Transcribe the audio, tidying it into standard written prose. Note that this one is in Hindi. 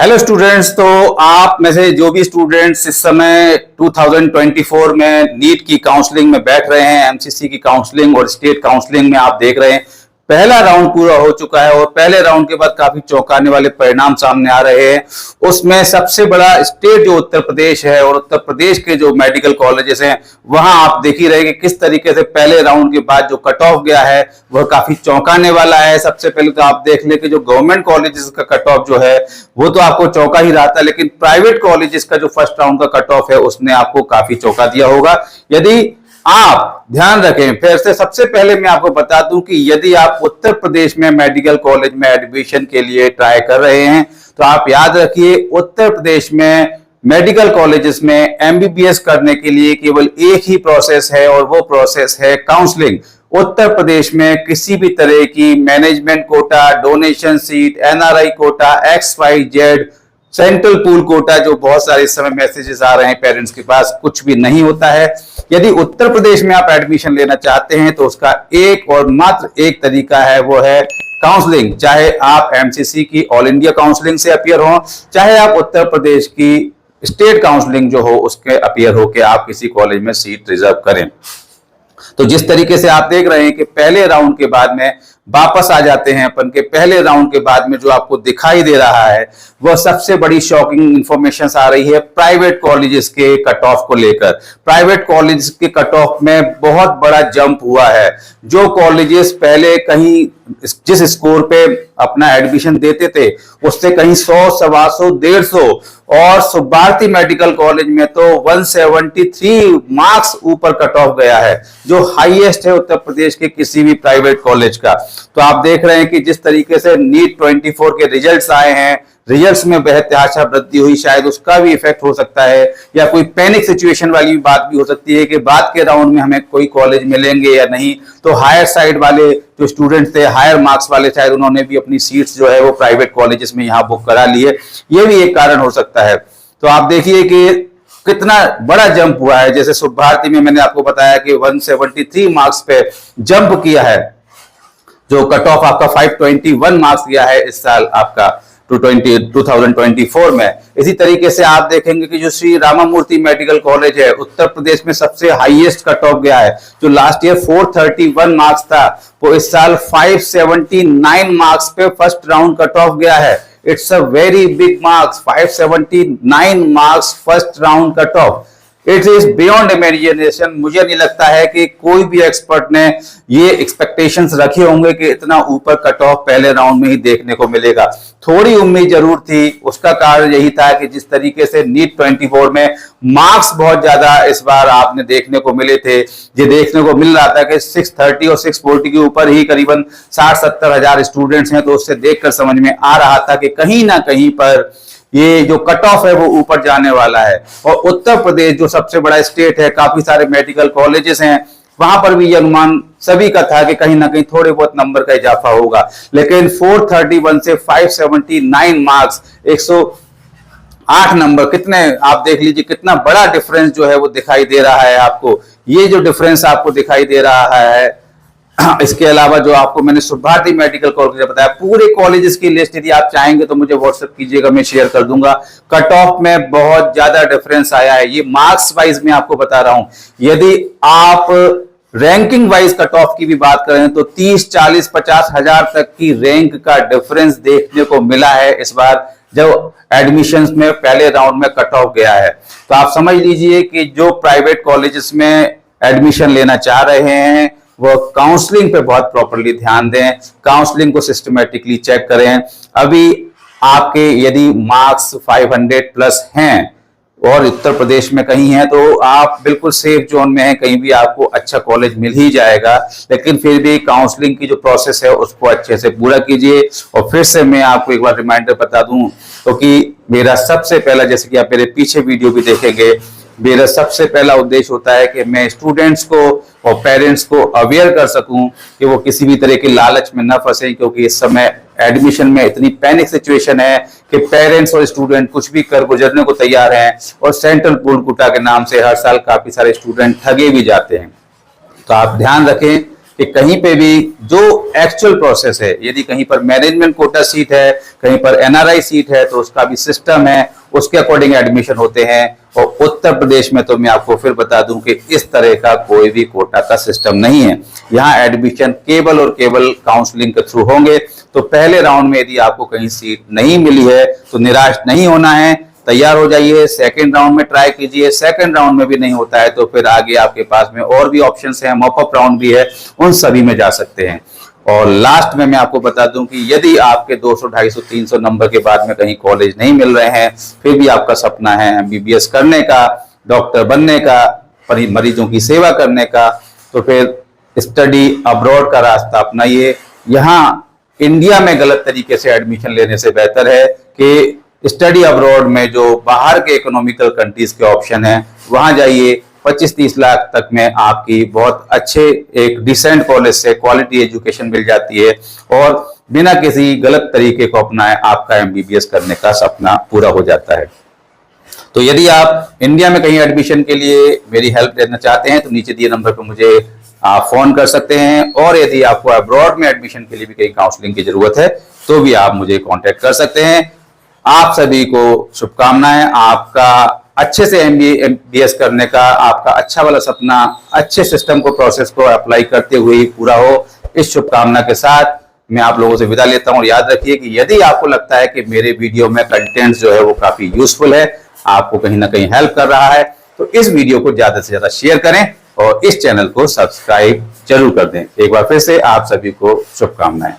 Hello students. तो आप में से जो भी स्टूडेंट्स इस समय 2024 में नीट की काउंसलिंग में बैठ रहे हैं, एमसीसी की काउंसलिंग और स्टेट काउंसलिंग में आप देख रहे हैं, पहला राउंड पूरा हो चुका है और पहले राउंड के बाद काफी चौंकाने वाले परिणाम सामने आ रहे हैं। उसमें सबसे बड़ा स्टेट जो उत्तर प्रदेश है और उत्तर प्रदेश के जो मेडिकल कॉलेजेस हैं वहां आप देख ही रहे कि किस तरीके से पहले राउंड के बाद जो कट ऑफ गया है वह काफी चौंकाने वाला है। सबसे पहले तो आप देख ले कि जो गवर्नमेंट कॉलेजेस का कट ऑफ जो है वो तो आपको चौंका ही रहा था, लेकिन प्राइवेट कॉलेजेस का जो फर्स्ट राउंड का कट ऑफ है उसने आपको काफी चौंका दिया होगा। यदि आप ध्यान रखें, फिर से सबसे पहले मैं आपको बता दूं कि यदि आप उत्तर प्रदेश में मेडिकल कॉलेज में एडमिशन के लिए ट्राई कर रहे हैं तो आप याद रखिए उत्तर प्रदेश में मेडिकल कॉलेजेस में एमबीबीएस करने के लिए केवल एक ही प्रोसेस है और वो प्रोसेस है काउंसलिंग। उत्तर प्रदेश में किसी भी तरह की management quota, donation seat, NRI quota, XYZ, central pool quota, जो बहुत सारे इस समय मैसेजेस आ रहे हैं पेरेंट्स के पास, कुछ भी नहीं होता है। यदि उत्तर प्रदेश में आप एडमिशन लेना चाहते हैं तो उसका एक और मात्र एक तरीका है, वो है काउंसलिंग। चाहे आप एमसीसी की ऑल इंडिया काउंसलिंग से अपियर हो, चाहे आप उत्तर प्रदेश की स्टेट काउंसलिंग जो हो उसके अपियर हो के आप किसी कॉलेज में सीट रिजर्व करें। तो जिस तरीके से आप देख रहे हैं कि पहले राउंड के बाद में वापस आ जाते हैं अपन के पहले राउंड के बाद में जो आपको दिखाई दे रहा है वह सबसे बड़ी शॉकिंग इंफॉर्मेशन आ रही है प्राइवेट कॉलेजेस के कट ऑफ को लेकर। प्राइवेट कॉलेजेस के कट ऑफ में बहुत बड़ा जंप हुआ है। जो कॉलेजेस पहले कहीं जिस स्कोर पे अपना एडमिशन देते थे उससे कहीं 100, 125, 150 और सुभारती मेडिकल कॉलेज में तो 173 मार्क्स ऊपर कट ऑफ गया है, जो हाईएस्ट है उत्तर प्रदेश के किसी भी प्राइवेट कॉलेज का। तो आप देख रहे हैं कि जिस तरीके से नीट 24 के रिजल्ट्स आए हैं, रिजल्ट्स में बेहद आशा वृद्धि हुई, शायद उसका भी इफेक्ट हो सकता है, या कोई पैनिक सिचुएशन वाली बात भी हो सकती है कि बाद के राउंड में हमें कोई कॉलेज मिलेंगे या नहीं। तो हायर साइड वाले जो स्टूडेंट्स थे, हायर मार्क्स वाले, शायद उन्होंने भी अपनी सीट्स जो है वो प्राइवेट कॉलेजेस में यहाँ बुक करा ली है, ये भी एक कारण हो सकता है। तो आप देखिए कि कितना बड़ा जंप हुआ है। जैसे सुभारती में मैंने आपको बताया कि 173 मार्क्स पे जंप किया है, जो कट ऑफ आपका 521 मार्क्स गया है इस साल आपका 2024 में। इसी तरीके से आप देखेंगे कि जो श्री रामामूर्ति मेडिकल कॉलेज है उत्तर प्रदेश में सबसे हाईएस्ट कट ऑफ गया है। जो लास्ट ईयर 431 मार्क्स था वो इस साल 579 मार्क्स पे फर्स्ट राउंड कट ऑफ गया है। It's a very big marks, 579 marks first round cut off. It is beyond imagination. मुझे नहीं लगता है कि कोई भी एक्सपर्ट ने ये एक्सपेक्टेशंस रखे होंगे कि इतना ऊपर कट ऑफ पहले राउंड में ही देखने को मिलेगा। थोड़ी उम्मीद जरूर थी, उसका कारण यही था कि जिस तरीके से नीट 24 में मार्क्स बहुत ज्यादा इस बार आपने देखने को मिले थे, ये देखने को मिल रहा था कि 630 और 640 के ऊपर ही करीबन 60-70 हजार स्टूडेंट्स हैं। तो उससे देखकर समझ में आ रहा था कि कहीं ना कहीं पर ये जो कट ऑफ है वो ऊपर जाने वाला है। और उत्तर प्रदेश जो सबसे बड़ा स्टेट है, काफी सारे मेडिकल कॉलेजेस हैं, वहां पर भी ये अनुमान सभी का था कि कहीं ना कहीं थोड़े बहुत नंबर का इजाफा होगा। लेकिन 431 से 579 मार्क्स, 108 नंबर, कितने आप देख लीजिए कितना बड़ा डिफरेंस जो है वो दिखाई दे रहा है आपको। ये जो डिफरेंस आपको दिखाई दे रहा है, इसके अलावा जो आपको मैंने सुभारती मेडिकल कॉलेज बताया, पूरे कॉलेजेस की लिस्ट यदि आप चाहेंगे तो मुझे व्हाट्सएप कीजिएगा, मैं शेयर कर दूंगा। कट ऑफ में बहुत ज्यादा डिफरेंस आया है। ये मार्क्स वाइज में आपको बता रहा हूं। यदि आप रैंकिंग वाइज कट ऑफ की भी बात करें तो 30, 40, 50 हजार तक की रैंक का डिफरेंस देखने को मिला है इस बार जब एडमिशंस में पहले राउंड में कट ऑफ गया है। तो आप समझ लीजिए कि जो प्राइवेट कॉलेजेस में एडमिशन लेना चाह रहे हैं वो काउंसलिंग पे बहुत प्रॉपर्ली ध्यान दें, काउंसलिंग को सिस्टमेटिकली चेक करें। अभी आपके यदि मार्क्स 500 प्लस हैं और उत्तर प्रदेश में कहीं हैं तो आप बिल्कुल सेफ जोन में हैं, कहीं भी आपको अच्छा कॉलेज मिल ही जाएगा। लेकिन फिर भी काउंसलिंग की जो प्रोसेस है उसको अच्छे से पूरा कीजिए। और फिर से मैं आपको एक बार रिमाइंडर बता दूं, क्योंकि मेरा सबसे पहला, जैसे कि आप मेरे पीछे वीडियो भी देखेंगे, मेरा सबसे पहला उद्देश्य होता है कि मैं स्टूडेंट्स को और पेरेंट्स को अवेयर कर सकूं कि वो किसी भी तरह की लालच में न फंसे, क्योंकि इस समय एडमिशन में इतनी पैनिक सिचुएशन है कि पेरेंट्स और स्टूडेंट कुछ भी कर गुजरने को तैयार हैं। और सेंट्रल पूल कोटा के नाम से हर साल काफी सारे स्टूडेंट ठगे भी जाते हैं। तो आप ध्यान रखें कि कहीं पे भी जो एक्चुअल प्रोसेस है, यदि कहीं पर मैनेजमेंट कोटा सीट है, कहीं पर एनआरआई सीट है, तो उसका भी सिस्टम है, उसके अकॉर्डिंग एडमिशन होते हैं। और उत्तर प्रदेश में तो मैं आपको फिर बता दूं कि इस तरह का कोई भी कोटा का सिस्टम नहीं है। यहाँ एडमिशन केवल और केवल काउंसलिंग के थ्रू होंगे। तो पहले राउंड में यदि आपको कहीं सीट नहीं मिली है तो निराश नहीं होना है, तैयार हो जाइए, सेकंड राउंड में ट्राई कीजिए। सेकंड राउंड में भी नहीं होता है तो फिर आगे आपके पास में और भी ऑप्शंस हैं, मॉपअप राउंड भी है, उन सभी में जा सकते हैं। और लास्ट में मैं आपको बता दूं कि यदि आपके 200, 250, 300 नंबर के बाद में कहीं कॉलेज नहीं मिल रहे हैं, फिर भी आपका सपना है एमबीबीएस करने का, डॉक्टर बनने का, मरीजों की सेवा करने का, तो फिर स्टडी अब्रॉड का रास्ता अपनाइए। यहाँ इंडिया में गलत तरीके से एडमिशन लेने से बेहतर है कि स्टडी अब्रॉड में जो बाहर के इकोनॉमिकल कंट्रीज के ऑप्शन है वहां जाइए। 25-30 लाख तक में आपकी बहुत अच्छे एक डिसेंट कॉलेज से क्वालिटी एजुकेशन मिल जाती है और बिना किसी गलत तरीके को अपनाए आपका एमबीबीएस करने का सपना पूरा हो जाता है। तो यदि आप इंडिया में कहीं एडमिशन के लिए मेरी हेल्प लेना चाहते हैं तो नीचे दिए नंबर पर मुझे आप फोन कर सकते हैं। और यदि आपको अब्रॉड में एडमिशन के लिए भी कहीं काउंसलिंग की जरूरत है तो भी आप मुझे कांटेक्ट कर सकते हैं। आप सभी को शुभकामनाएं, आपका अच्छे से एमबीबीएस करने का आपका अच्छा वाला सपना अच्छे सिस्टम को, प्रोसेस को अप्लाई करते हुए पूरा हो। इस शुभकामना के साथ मैं आप लोगों से विदा लेता हूं। और याद रखिए कि यदि आपको लगता है कि मेरे वीडियो में कंटेंट जो है वो काफी यूजफुल है, आपको कहीं ना कहीं हेल्प कर रहा है, तो इस वीडियो को ज्यादा से ज्यादा शेयर करें और इस चैनल को सब्सक्राइब जरूर कर दें। एक बार फिर से आप सभी को शुभकामनाएं।